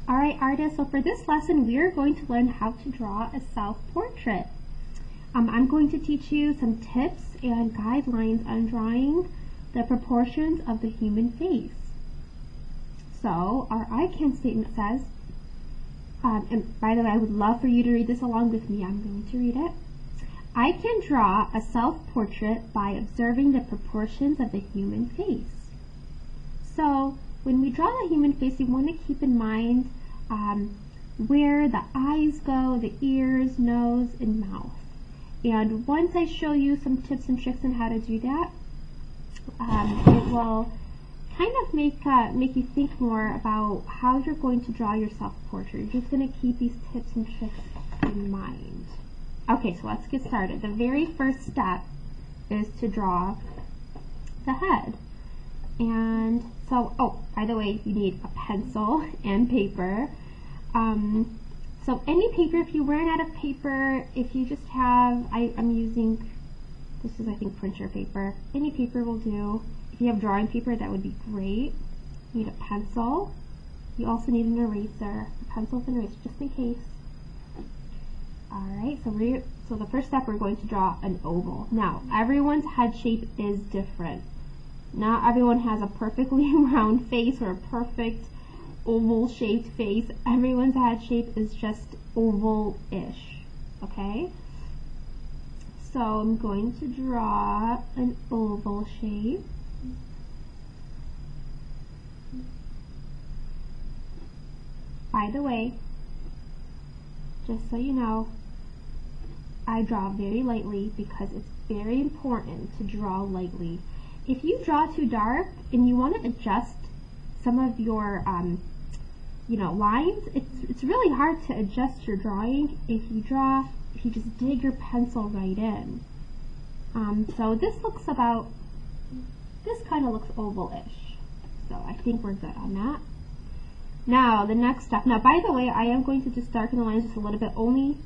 Alright artists, so for this lesson we are going to learn how to draw a self-portrait. I'm going to teach you some tips and guidelines on drawing the proportions of the human face. So our I can statement says, and by the way I would love for you to read this along with me, I'm going to read it. I can draw a self-portrait by observing the proportions of the human face. So when we draw the human face, we want to keep in mind where the eyes go, the ears, nose, and mouth. And once I show you some tips and tricks on how to do that, it will kind of make you think more about how you're going to draw your self-portrait. You're just going to keep these tips and tricks in mind. Okay, so let's get started. The very first step is to draw the head. And so, oh, by the way, you need a pencil and paper. So any paper, if you ran out of paper, if you just have, I'm using, this is I think printer paper. Any paper will do. If you have drawing paper, that would be great. You need a pencil. You also need an eraser. A pencil and eraser, just in case. Alright, so the first step we're going to draw an oval. Now, everyone's head shape is different. Not everyone has a perfectly round face or a perfect oval shaped face. Everyone's head shape is just oval-ish, okay? So I'm going to draw an oval shape. By the way, just so you know, I draw very lightly because it's very important to draw lightly. If you draw too dark and you want to adjust some of your lines, it's really hard to adjust your drawing if you just dig your pencil right in. So this kind of looks oval-ish. So I think we're good on that. Now the next step. Now by the way, I am going to just darken the lines just a little bit, only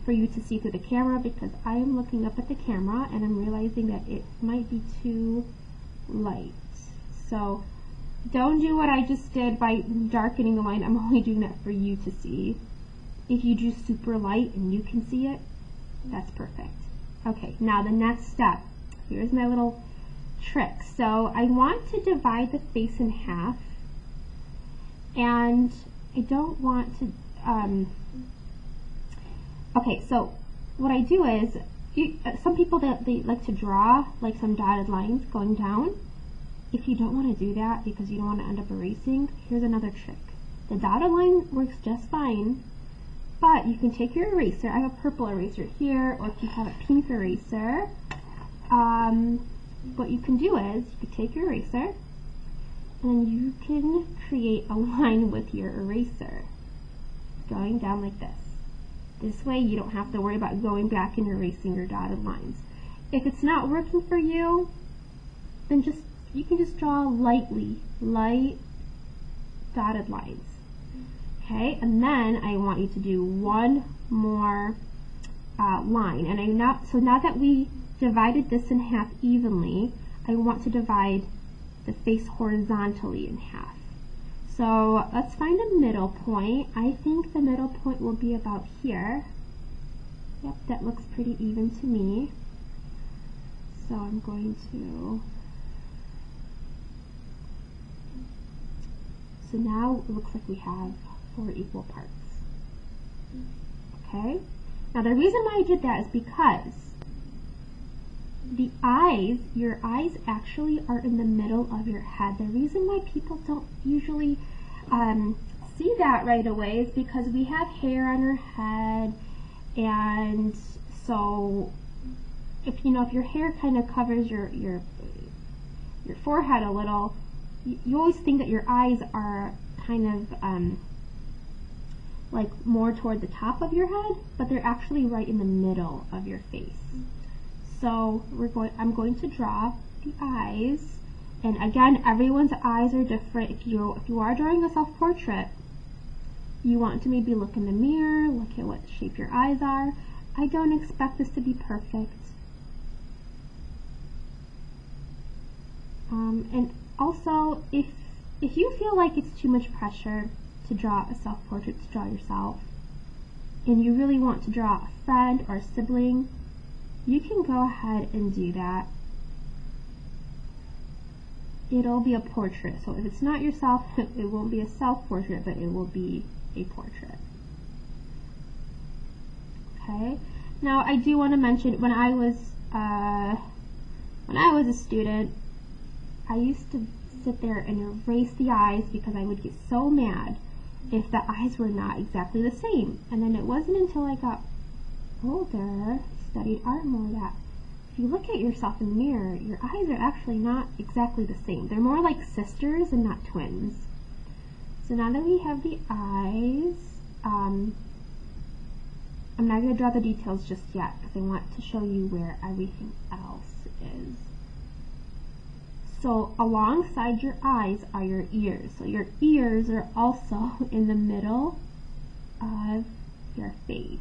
for you to see through the camera, because I am looking up at the camera and I'm realizing that it might be too light. So don't do what I just did by darkening the line. I'm only doing that for you to see. If you do super light and you can see it, that's perfect. Okay, now the next step. Here's my little trick. So I want to divide the face in half, and I don't want to okay, so what I do is, some people they like to draw like some dotted lines going down. If you don't want to do that because you don't want to end up erasing, here's another trick. The dotted line works just fine, but you can take your eraser. I have a purple eraser here, or if you have a pink eraser, what you can do is you can take your eraser and you can create a line with your eraser going down like this. This way you don't have to worry about going back and erasing your dotted lines. If it's not working for you, then you can just draw light dotted lines. Okay, and then I want you to do one more line. And so now that we divided this in half evenly, I want to divide the face horizontally in half. So let's find a middle point. I think the middle point will be about here. Yep, that looks pretty even to me. So I'm going to... So now it looks like we have 4 equal parts. Okay? Now the reason why I did that is because the eyes, your eyes actually are in the middle of your head. The reason why people don't usually see that right away is because we have hair on our head, and so if your hair kind of covers your forehead a little, you always think that your eyes are kind of like more toward the top of your head, but they're actually right in the middle of your face. So I'm going to draw the eyes, and again, everyone's eyes are different. If you are drawing a self-portrait, you want to maybe look in the mirror, look at what shape your eyes are. I don't expect this to be perfect. And also, if you feel like it's too much pressure to draw a self-portrait, to draw yourself, and you really want to draw a friend or a sibling, you can go ahead and do that. It'll be a portrait. So if it's not yourself, it won't be a self-portrait, but it will be a portrait. Okay. Now I do want to mention when I was a student, I used to sit there and erase the eyes because I would get so mad if the eyes were not exactly the same. And then it wasn't until I got older, studied art more, that if you look at yourself in the mirror, your eyes are actually not exactly the same. They're more like sisters and not twins. So now that we have the eyes, I'm not going to draw the details just yet because I want to show you where everything else is. So alongside your eyes are your ears. So your ears are also in the middle of your face.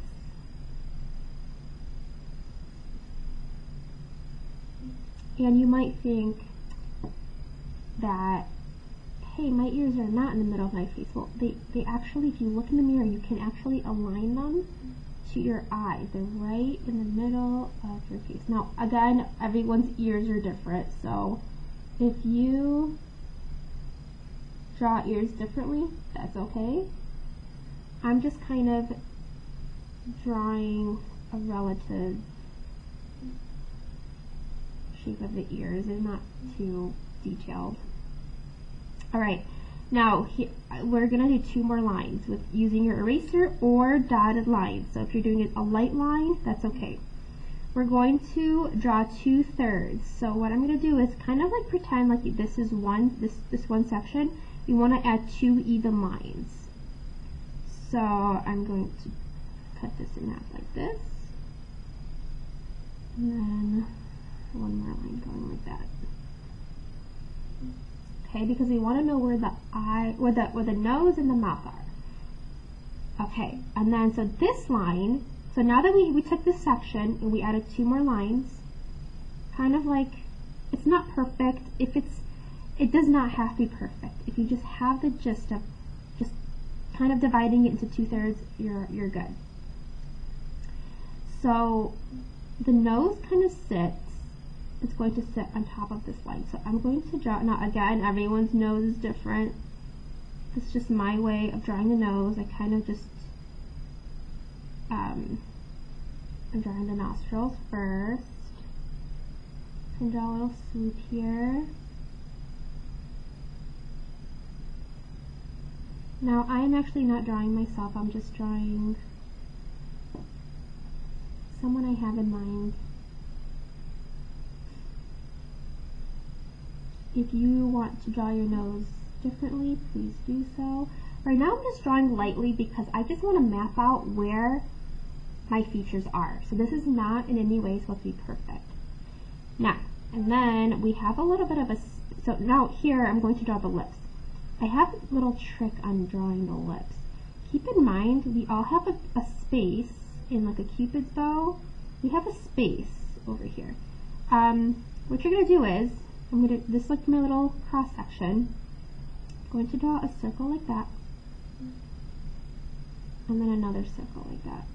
And you might think that, hey, my ears are not in the middle of my face. Well, they actually, if you look in the mirror, you can actually align them to your eyes. They're right in the middle of your face. Now, again, everyone's ears are different, so if you draw ears differently, that's okay. I'm just kind of drawing a relative shape of the ears. They're not too detailed. Alright, now here, we're going to do 2 more lines with using your eraser or dotted lines. So if you're doing a light line, that's okay. We're going to draw 2/3. So what I'm going to do is kind of like pretend like this is this one section. We want to add 2 even lines. So I'm going to cut this in half like this, and then 1 more line going like that. Okay, because we want to know where the nose and the mouth are. Okay, and then so this line. So now that we took this section and we added 2 more lines, kind of like, it's not perfect. It does not have to be perfect. If you just have the gist of just kind of dividing it into 2/3, you're good. So the nose kind of sits. It's going to sit on top of this line. So I'm going to draw. Now again, everyone's nose is different. This is just my way of drawing the nose. I kind of just I'm drawing the nostrils first. And draw a little swoop here. Now I am actually not drawing myself. I'm just drawing someone I have in mind. If you want to draw your nose differently, please do so. Right now I'm just drawing lightly because I just want to map out where my features are. So this is not in any way supposed to be perfect. Now, and then we have a little bit of so now here I'm going to draw the lips. I have a little trick on drawing the lips. Keep in mind we all have a space in like a cupid's bow. We have a space over here. What you're going to do is, I'm going to, this like my little cross section, I'm going to draw a circle like that, and then another circle like that.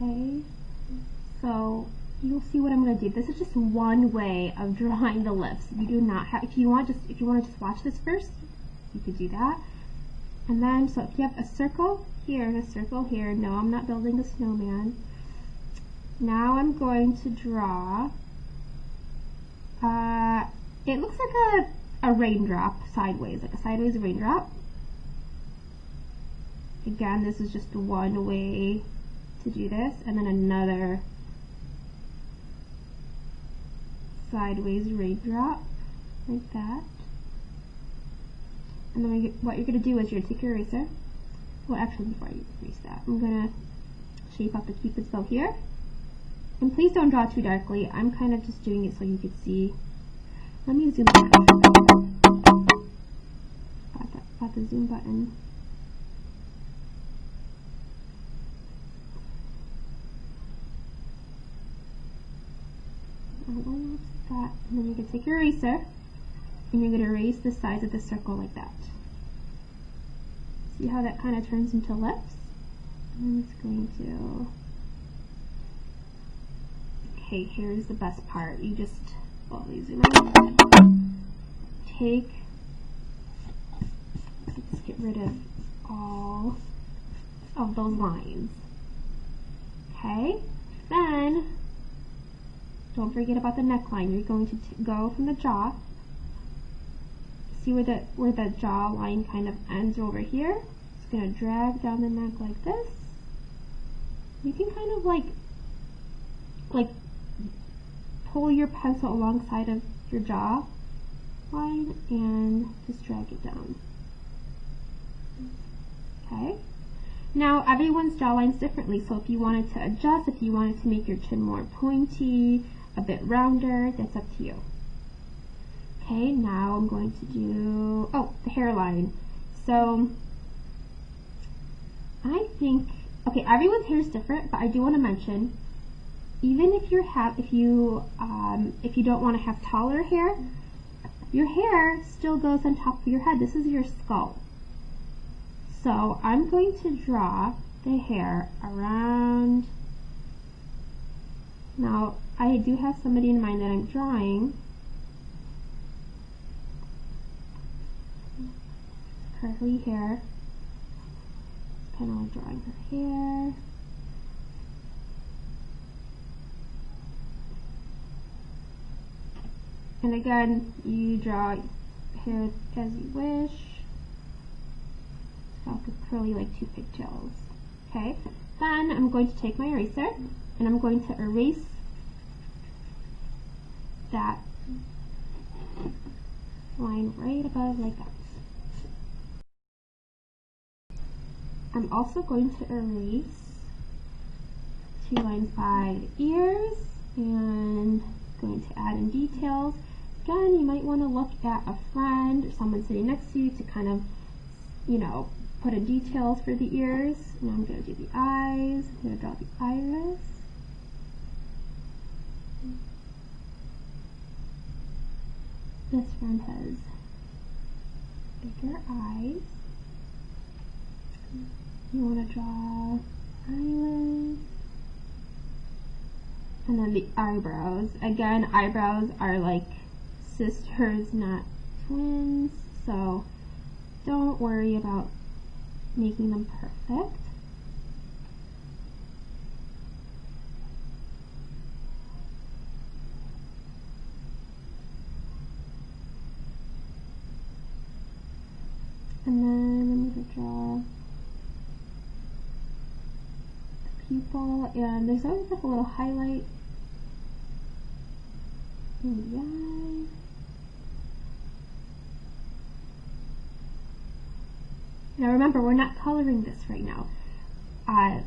Okay, so you'll see what I'm going to do. This is just one way of drawing the lips. You do not have, if you want to just watch this first, you could do that. And then, so if you have a circle here and a circle here, no, I'm not building a snowman. Now I'm going to draw, it looks like a raindrop sideways, like a sideways raindrop. Again, this is just one way to do this, and then another sideways raindrop, like that. And then what you're going to do is you're going to take your eraser. Well, actually, before you erase that, I'm going to shape up the cupid's bow here. And please don't draw too darkly. I'm kind of just doing it so you could see. Let me zoom out. Got the zoom button. That. And then you can take your your eraser and you're going to erase the sides of the circle like that. See how that kind of turns into lips? I'm just going to... Okay, here's the best part. You just, well, you zoom in. Take, let's get rid of all of those lines. Okay, then don't forget about the neckline. You're going to go from the jaw. See where the jaw line kind of ends over here? It's going to drag down the neck like this. You can kind of like pull your pencil alongside of your jaw line and just drag it down. Okay. Now everyone's jawline's differently, so if you wanted to adjust, if you wanted to make your chin more pointy, a bit rounder, that's up to you. Okay, now I'm going to do, the hairline. So I think, okay, everyone's hair is different, but I do want to mention, even if you don't want to have taller hair, your hair still goes on top of your head. This is your skull. So I'm going to draw the hair around. Now I do have somebody in mind that I'm drawing. Curly hair. Kind of like drawing her hair. And again, you draw hair as you wish. So curly like two pigtails. Okay. Then I'm going to take my eraser and I'm going to erase that line right above like that. I'm also going to erase two lines by the ears and going to add in details. Again, you might want to look at a friend or someone sitting next to you to kind of, put in details for the ears. Now I'm going to do the eyes. I'm going to draw the iris. This friend has bigger eyes. You want to draw eyelids. And then the eyebrows. Again, eyebrows are like sisters, not twins, so don't worry about making them perfect. And then I'm going to draw the pupil, and there's always like a little highlight in the eye. Now remember, we're not coloring this right now.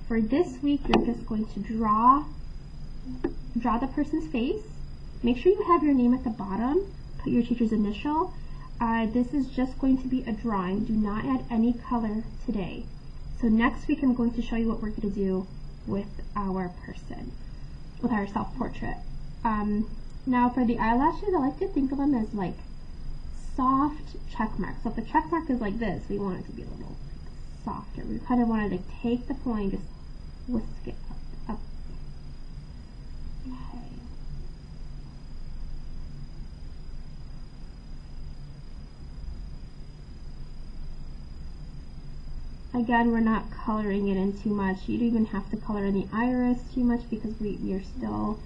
For this week, you're just going to draw the person's face. Make sure you have your name at the bottom. Put your teacher's initial. This is just going to be a drawing. Do not add any color today. So next week, I'm going to show you what we're going to do with our person, with our self-portrait. Now for the eyelashes, I like to think of them as like soft check marks. So if the check mark is like this, we want it to be a little softer. We kind of want to take the point and just whisk it up. Okay. Again, we're not coloring it in too much. You don't even have to color in the iris too much because we are still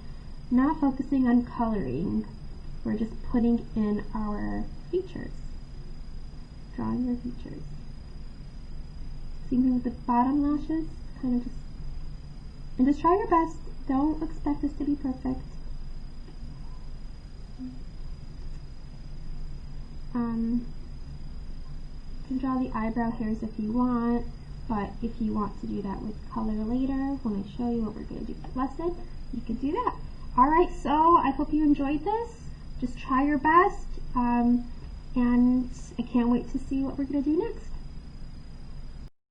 not focusing on coloring. We're just putting in our features. Drawing your features. Same thing with the bottom lashes. Kind of just try your best. Don't expect this to be perfect. You can draw the eyebrow hairs if you want, but if you want to do that with color later, when I show you what we're going to do for the lesson, you can do that. Alright, so I hope you enjoyed this. Just try your best, and I can't wait to see what we're going to do next.